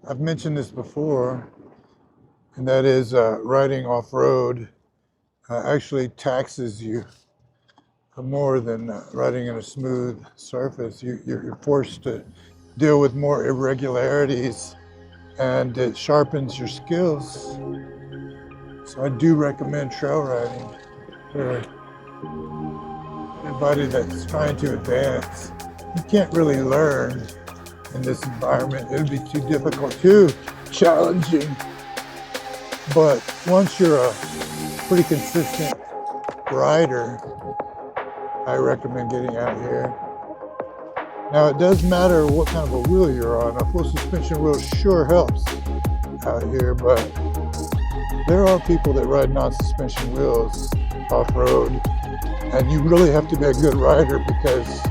I've mentioned this before, and that is riding off-road actually taxes you more than riding on a smooth surface. You're forced to deal with more irregularities, and it sharpens your skills. So I do recommend trail riding for anybody that's trying to advance. You can't really learn in this environment. It would be too difficult, too challenging. But once you're a pretty consistent rider, I recommend getting out here. Now, it does matter what kind of a wheel you're on. A full suspension wheel sure helps out here, but there are people that ride non-suspension wheels off-road, and you really have to be a good rider because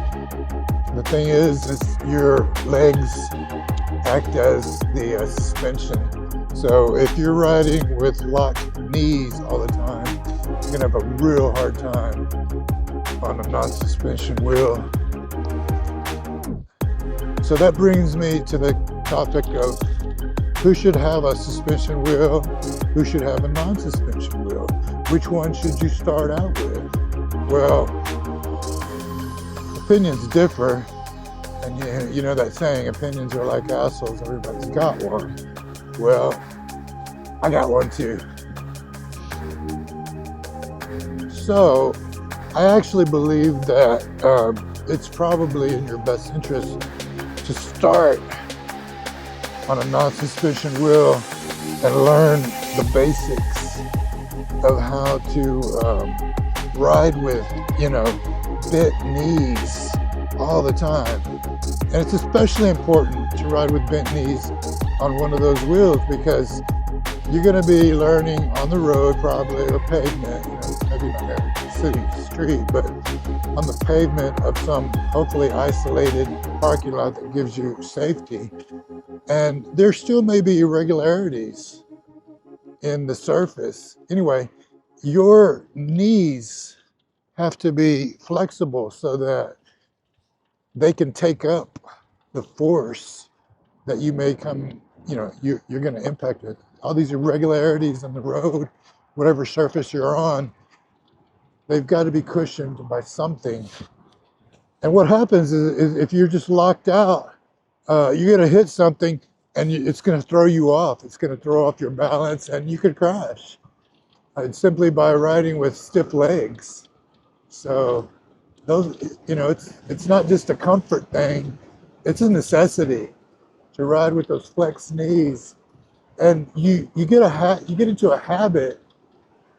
the thing is your legs act as the suspension. So if you're riding with locked knees all the time, you're gonna have a real hard time on a non-suspension wheel. So that brings me to the topic of who should have a suspension wheel, who should have a non-suspension wheel. Which one should you start out with? Well, opinions differ, and you know that saying, opinions are like assholes, everybody's got one. Well, I got one too. So, I actually believe that it's probably in your best interest to start on a non-suspension wheel and learn the basics of how to ride with, bent knees all the time. And it's especially important to ride with bent knees on one of those wheels because you're going to be learning on the road probably, or pavement, maybe not every city street, but on the pavement of some hopefully isolated parking lot that gives you safety. And there still may be irregularities in the surface. Anyway, your knees have to be flexible so that they can take up the force that you may come, you're going to impact it. All these irregularities on the road, whatever surface you're on, they've got to be cushioned by something. And what happens is if you're just locked out, you're going to hit something and it's going to throw you off. It's going to throw off your balance and you could crash. Simply by riding with stiff legs. So those, it's not just a comfort thing. It's a necessity to ride with those flexed knees. And you get into a habit,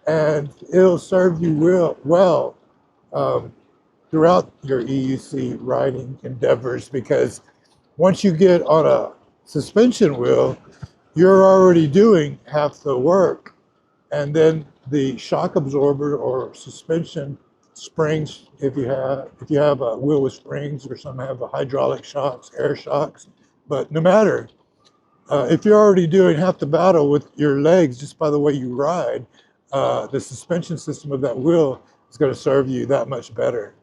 and it'll serve you well throughout your EUC riding endeavors, because once you get on a suspension wheel, you're already doing half the work. And then the shock absorber or suspension springs, if you have a wheel with springs, or some have hydraulic shocks, air shocks, but no matter, if you're already doing half the battle with your legs just by the way you ride, the suspension system of that wheel is going to serve you that much better.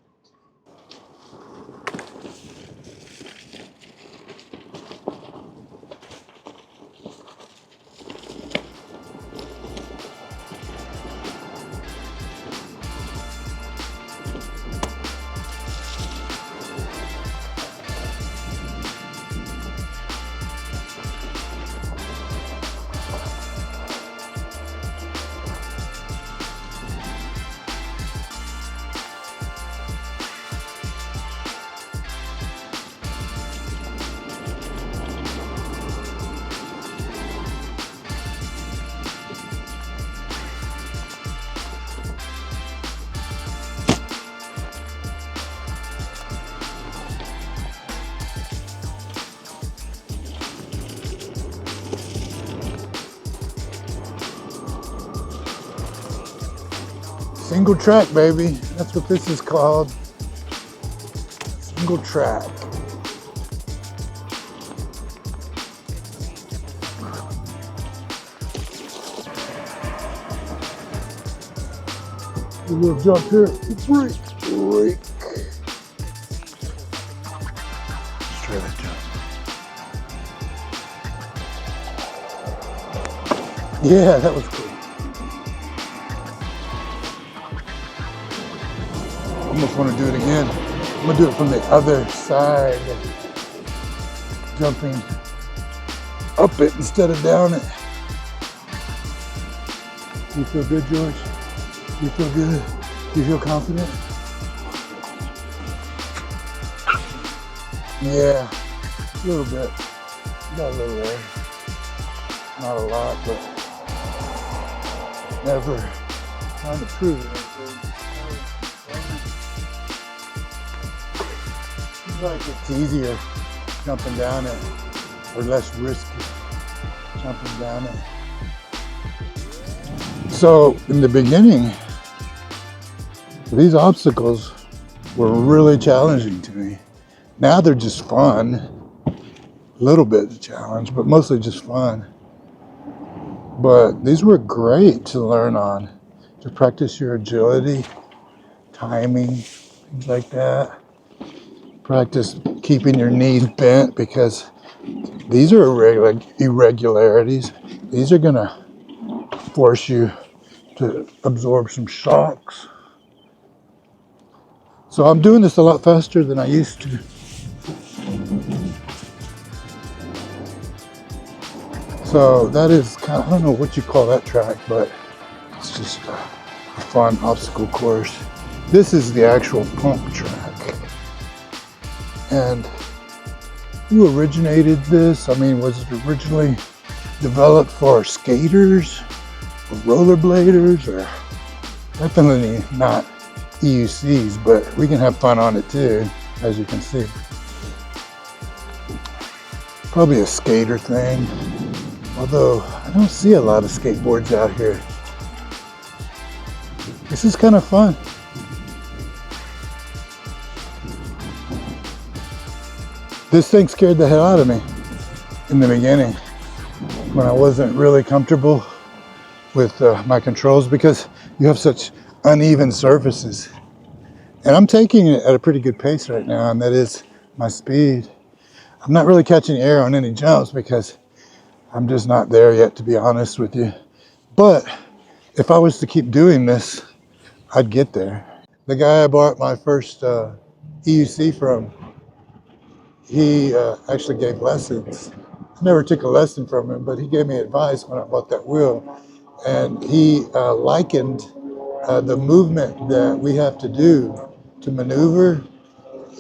Single track, baby. That's what this is called. Single track. A little jump here. Break. Straight jump. Yeah, that was cool. I almost want to do it again. I'm gonna do it from the other side, jumping up it instead of down it. You feel good, George? You feel good? You feel confident? Yeah, a little bit. Got a little there. Not a lot, but never trying to prove anything. Seems like it's easier jumping down it, or less risky jumping down it. So in the beginning, these obstacles were really challenging to me. Now they're just fun. A little bit of a challenge, but mostly just fun. But these were great to learn on, to practice your agility, timing, things like that. Practice keeping your knees bent, because these are irregularities. These are gonna force you to absorb some shocks. So I'm doing this a lot faster than I used to. So that is kind of, I don't know what you call that track, but it's just a fun obstacle course. This is the actual pump track. And who originated this? I mean, was it originally developed for skaters or rollerbladers, or definitely not EUCs, but we can have fun on it too, as you can see. Probably a skater thing, although I don't see a lot of skateboards out here. This is kind of fun. This thing scared the hell out of me in the beginning when I wasn't really comfortable with my controls, because you have such uneven surfaces. And I'm taking it at a pretty good pace right now, and that is my speed. I'm not really catching air on any jumps because I'm just not there yet, to be honest with you. But if I was to keep doing this, I'd get there. The guy I bought my first EUC from, he actually gave lessons. I never took a lesson from him, but he gave me advice when I bought that wheel. And he likened the movement that we have to do to maneuver.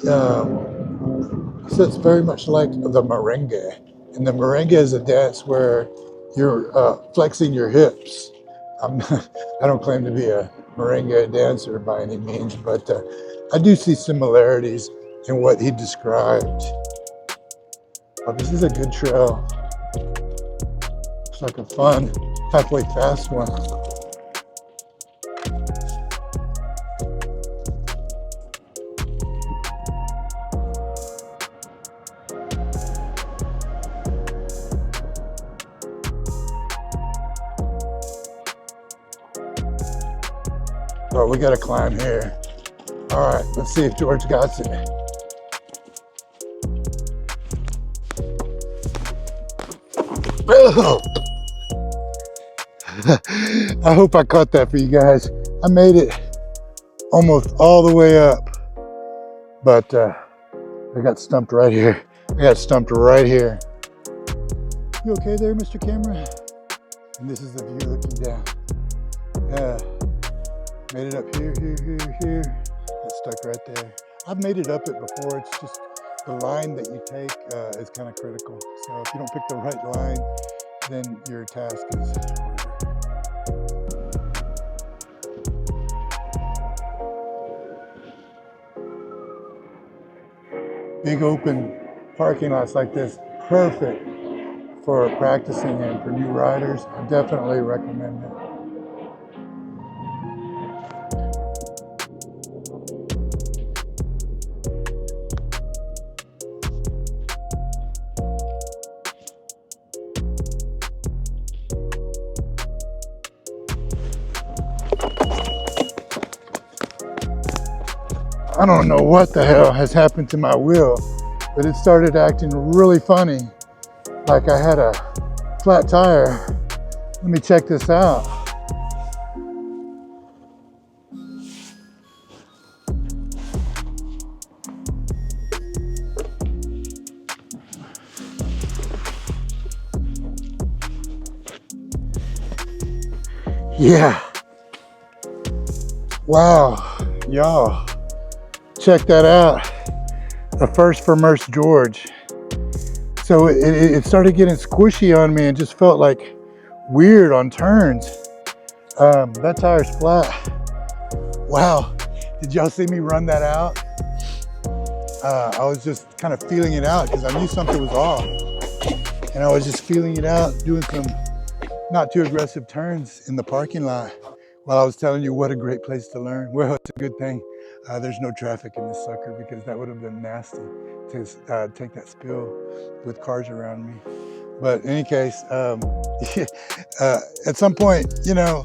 So it's very much like the merengue. And the merengue is a dance where you're flexing your hips. I don't claim to be a merengue dancer by any means, but I do see similarities in what he described. Oh, this is a good trail. Looks like a fun, halfway fast one. Oh, we gotta climb here. All right, let's see if George got it. Oh. I hope I caught that for you guys. I made it almost all the way up, but I got stumped right here. I got stumped right here. You okay there, Mr. Camera? And this is the view looking down. Yeah. Made it up here, here. Got stuck right there. I've made it up it before. It's just the line that you take is kind of critical. So if you don't pick the right line, then your task is harder. Big open parking lots like this, perfect for practicing and for new riders. I definitely recommend it. I don't know what the hell has happened to my wheel, but it started acting really funny, like I had a flat tire Let me check this out. Yeah. Wow, y'all, check that out. The first for Mursegeorge. So it started getting squishy on me and just felt like weird on turns. That tire's flat. Wow, did y'all see me run that out? I was just kind of feeling it out because I knew something was off. And I was just feeling it out, doing some not too aggressive turns in the parking lot while I was telling you what a great place to learn. Well, it's a good thing there's no traffic in this sucker, because that would have been nasty to take that spill with cars around me. But in any case, at some point, you know,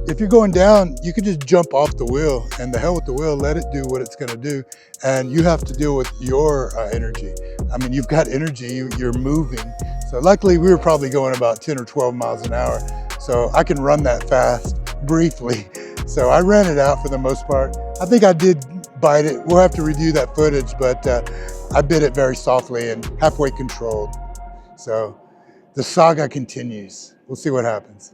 if you're going down, you can just jump off the wheel, and the hell with the wheel, let it do what it's gonna do. And you have to deal with your energy. I mean, you've got energy, you're moving. So luckily we were probably going about 10 or 12 miles an hour. So I can run that fast briefly. So I ran it out for the most part. I think I did bite it. We'll have to review that footage, but I bit it very softly and halfway controlled. So the saga continues. We'll see what happens.